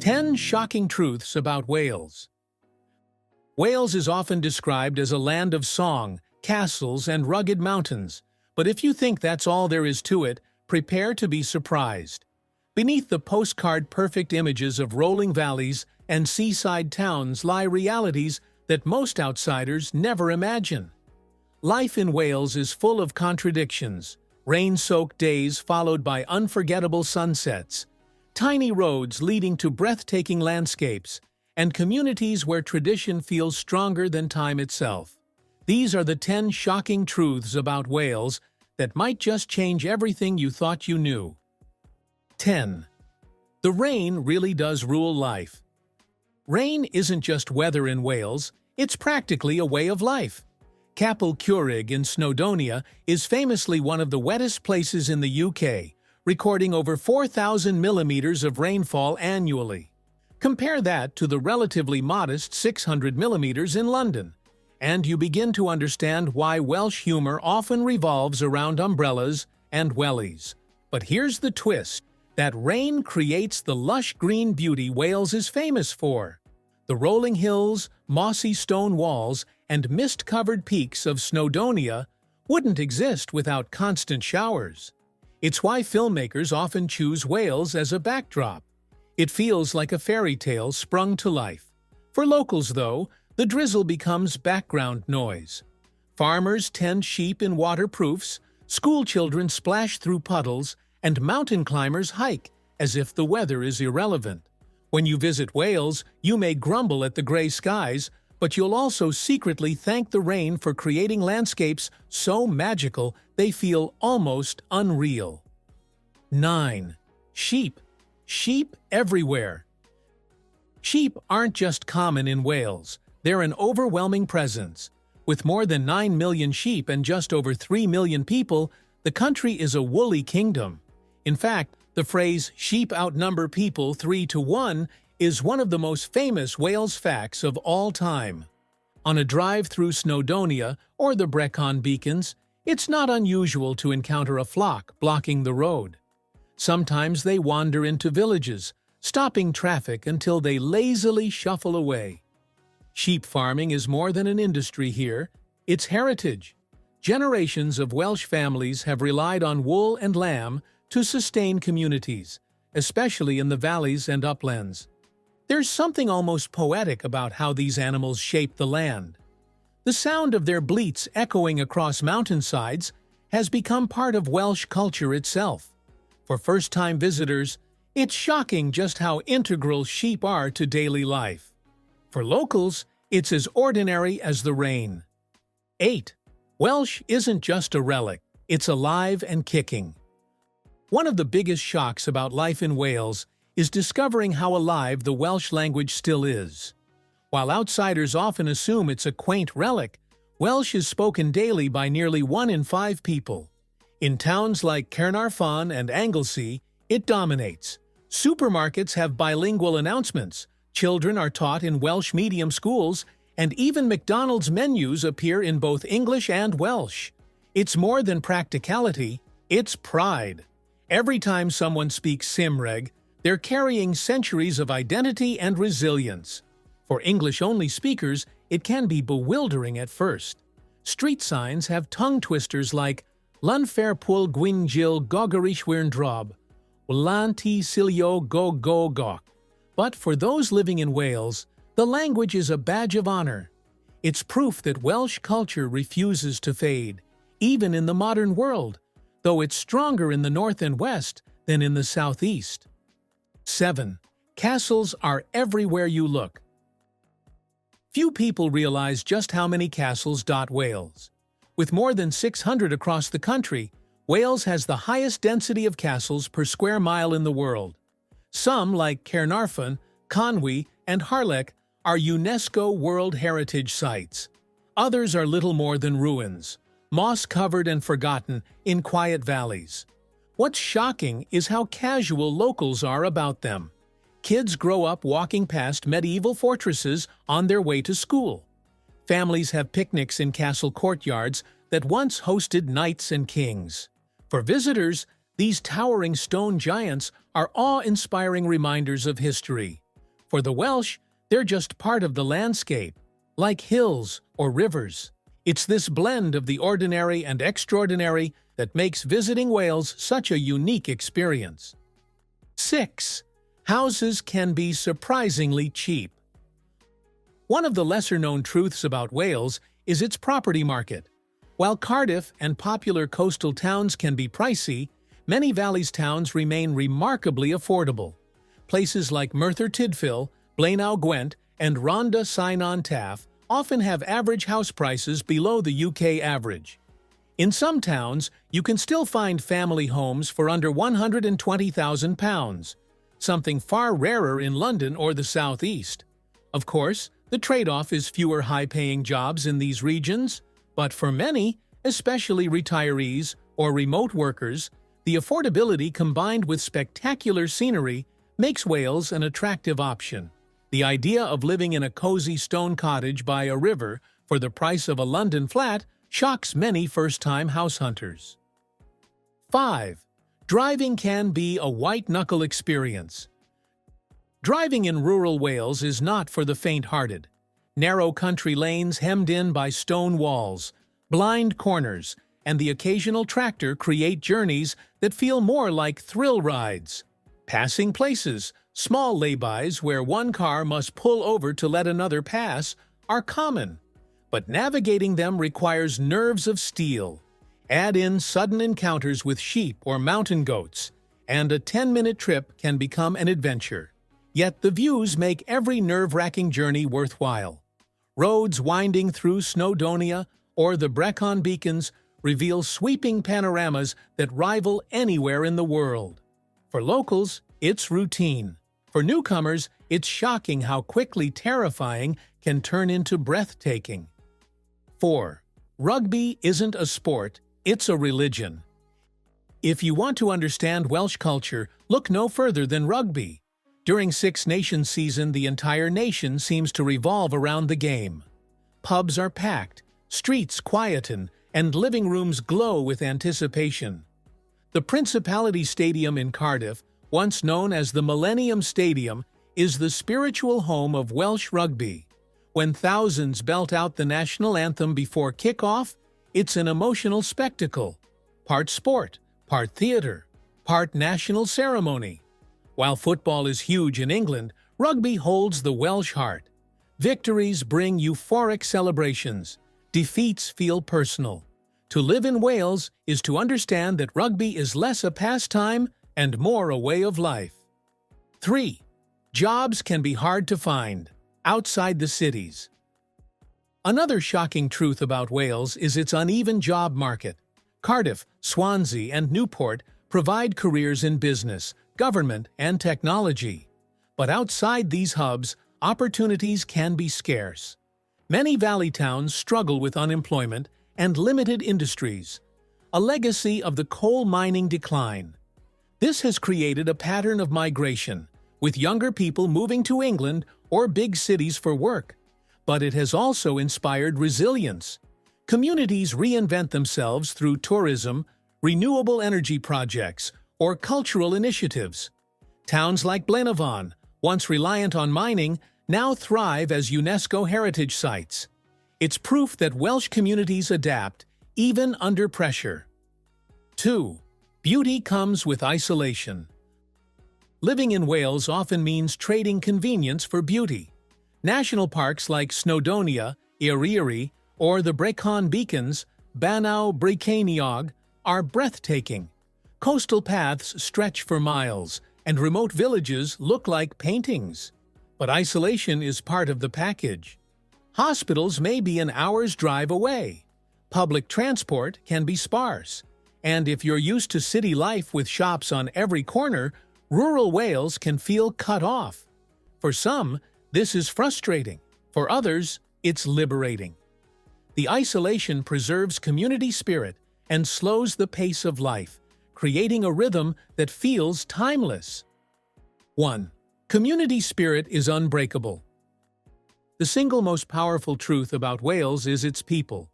10 Shocking Truths About Wales. Wales is often described as a land of song, castles, and rugged mountains, but if you think that's all there is to it, prepare to be surprised. Beneath the postcard-perfect images of rolling valleys and seaside towns lie realities that most outsiders never imagine. Life in Wales is full of contradictions, rain-soaked days followed by unforgettable sunsets, tiny roads leading to breathtaking landscapes, and communities where tradition feels stronger than time itself. These are the 10 shocking truths about Wales that might just change everything you thought you knew. 10. The rain really does rule life. Rain isn't just weather in Wales, it's practically a way of life. Capel Curig in Snowdonia is famously one of the wettest places in the UK, recording over 4,000 millimeters of rainfall annually. Compare that to the relatively modest 600 millimeters in London, and you begin to understand why Welsh humour often revolves around umbrellas and wellies. But here's the twist. That rain creates the lush green beauty Wales is famous for. The rolling hills, mossy stone walls, and mist-covered peaks of Snowdonia wouldn't exist without constant showers. It's why filmmakers often choose Wales as a backdrop. It feels like a fairy tale sprung to life. For locals, though, the drizzle becomes background noise. Farmers tend sheep in waterproofs, schoolchildren splash through puddles, and mountain climbers hike as if the weather is irrelevant. When you visit Wales, you may grumble at the gray skies, but you'll also secretly thank the rain for creating landscapes so magical they feel almost unreal. 9. Sheep. Sheep everywhere. Sheep aren't just common in Wales, they're an overwhelming presence. With more than 9 million sheep and just over 3 million people, the country is a woolly kingdom. In fact, the phrase "sheep outnumber people 3 to 1" is one of the most famous Wales facts of all time. On a drive through Snowdonia or the Brecon Beacons, it's not unusual to encounter a flock blocking the road. Sometimes they wander into villages, stopping traffic until they lazily shuffle away. Sheep farming is more than an industry here, it's heritage. Generations of Welsh families have relied on wool and lamb to sustain communities, especially in the valleys and uplands. There's something almost poetic about how these animals shape the land. The sound of their bleats echoing across mountainsides has become part of Welsh culture itself. For first-time visitors, it's shocking just how integral sheep are to daily life. For locals, it's as ordinary as the rain. 8. Welsh isn't just a relic, it's alive and kicking. One of the biggest shocks about life in Wales is discovering how alive the Welsh language still is. While outsiders often assume it's a quaint relic, Welsh is spoken daily by nearly 1 in 5 people. In towns like Caernarfon and Anglesey, it dominates. Supermarkets have bilingual announcements, children are taught in Welsh medium schools, and even McDonald's menus appear in both English and Welsh. It's more than practicality, it's pride. Every time someone speaks Cymraeg, they're carrying centuries of identity and resilience. For English-only speakers, it can be bewildering at first. Street signs have tongue twisters like Llanfairpwll Gwyngyl Gogorishwyrn Drob, Wlanti Silio Go Go Gok. But for those living in Wales, the language is a badge of honor. It's proof that Welsh culture refuses to fade, even in the modern world, though it's stronger in the north and west than in the southeast. 7. Castles are everywhere you look. Few people realize just how many castles dot Wales. With more than 600 across the country, Wales has the highest density of castles per square mile in the world. Some, like Caernarfon, Conwy, and Harlech, are UNESCO World Heritage Sites. Others are little more than ruins, moss-covered and forgotten in quiet valleys. What's shocking is how casual locals are about them. Kids grow up walking past medieval fortresses on their way to school. Families have picnics in castle courtyards that once hosted knights and kings. For visitors, these towering stone giants are awe-inspiring reminders of history. For the Welsh, they're just part of the landscape, like hills or rivers. It's this blend of the ordinary and extraordinary that makes visiting Wales such a unique experience. 6. Houses can be surprisingly cheap. One of the lesser-known truths about Wales is its property market. While Cardiff and popular coastal towns can be pricey, many Valleys towns remain remarkably affordable. Places like Merthyr Tydfil, Blaenau Gwent, and Rhondda Cynon Taf often have average house prices below the UK average. In some towns, you can still find family homes for under £120,000, something far rarer in London or the southeast. Of course, the trade-off is fewer high-paying jobs in these regions, but for many, especially retirees or remote workers, the affordability combined with spectacular scenery makes Wales an attractive option. The idea of living in a cozy stone cottage by a river for the price of a London flat shocks many first-time house hunters. 5. Driving can be a white-knuckle experience. Driving in rural Wales is not for the faint-hearted. Narrow country lanes hemmed in by stone walls, blind corners, and the occasional tractor create journeys that feel more like thrill rides. Passing places, small laybys where one car must pull over to let another pass, are common. But navigating them requires nerves of steel. Add in sudden encounters with sheep or mountain goats, and a 10-minute trip can become an adventure. Yet the views make every nerve-wracking journey worthwhile. Roads winding through Snowdonia or the Brecon Beacons reveal sweeping panoramas that rival anywhere in the world. For locals, it's routine. For newcomers, it's shocking how quickly terrifying can turn into breathtaking. 4. Rugby isn't a sport, it's a religion. If you want to understand Welsh culture, look no further than rugby. During Six Nations season, the entire nation seems to revolve around the game. Pubs are packed, streets quieten, and living rooms glow with anticipation. The Principality Stadium in Cardiff, once known as the Millennium Stadium, is the spiritual home of Welsh rugby. When thousands belt out the national anthem before kickoff, it's an emotional spectacle. Part sport, part theatre, part national ceremony. While football is huge in England, rugby holds the Welsh heart. Victories bring euphoric celebrations. Defeats feel personal. To live in Wales is to understand that rugby is less a pastime and more a way of life. 3. Jobs can be hard to find outside the cities. Another shocking truth about Wales is its uneven job market. Cardiff, Swansea, and Newport provide careers in business, government, and technology. But outside these hubs, opportunities can be scarce. Many valley towns struggle with unemployment and limited industries, a legacy of the coal mining decline. This has created a pattern of migration, with younger people moving to England or big cities for work. But it has also inspired resilience. Communities reinvent themselves through tourism, renewable energy projects, or cultural initiatives. Towns like Blaenau, once reliant on mining, now thrive as UNESCO heritage sites. It's proof that Welsh communities adapt, even under pressure. 2. Beauty comes with isolation. Living in Wales often means trading convenience for beauty. National parks like Snowdonia, Eryri, or the Brecon Beacons, Banau Brecaniog, are breathtaking. Coastal paths stretch for miles, and remote villages look like paintings. But isolation is part of the package. Hospitals may be an hour's drive away. Public transport can be sparse. And if you're used to city life with shops on every corner, rural Wales can feel cut off. For some, this is frustrating. For others, it's liberating. The isolation preserves community spirit and slows the pace of life, creating a rhythm that feels timeless. 1. Community spirit is unbreakable. The single most powerful truth about Wales is its people.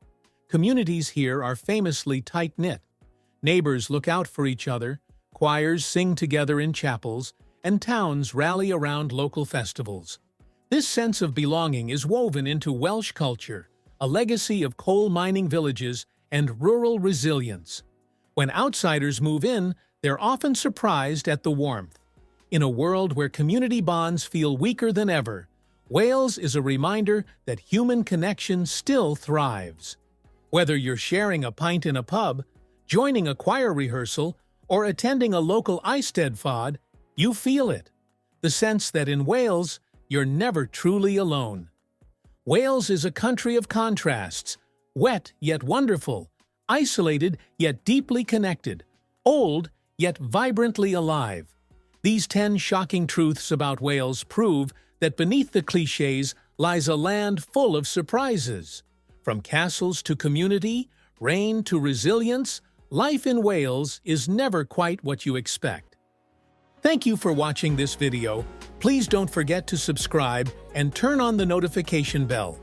Communities here are famously tight-knit. Neighbors look out for each other, choirs sing together in chapels, and towns rally around local festivals. This sense of belonging is woven into Welsh culture, a legacy of coal mining villages and rural resilience. When outsiders move in, they're often surprised at the warmth. In a world where community bonds feel weaker than ever, Wales is a reminder that human connection still thrives. Whether you're sharing a pint in a pub, joining a choir rehearsal, or attending a local Eisteddfod, you feel it. The sense that in Wales, you're never truly alone. Wales is a country of contrasts, wet yet wonderful, isolated yet deeply connected, old yet vibrantly alive. These 10 shocking truths about Wales prove that beneath the clichés lies a land full of surprises. From castles to community, rain to resilience, life in Wales is never quite what you expect. Thank you for watching this video. Please don't forget to subscribe and turn on the notification bell.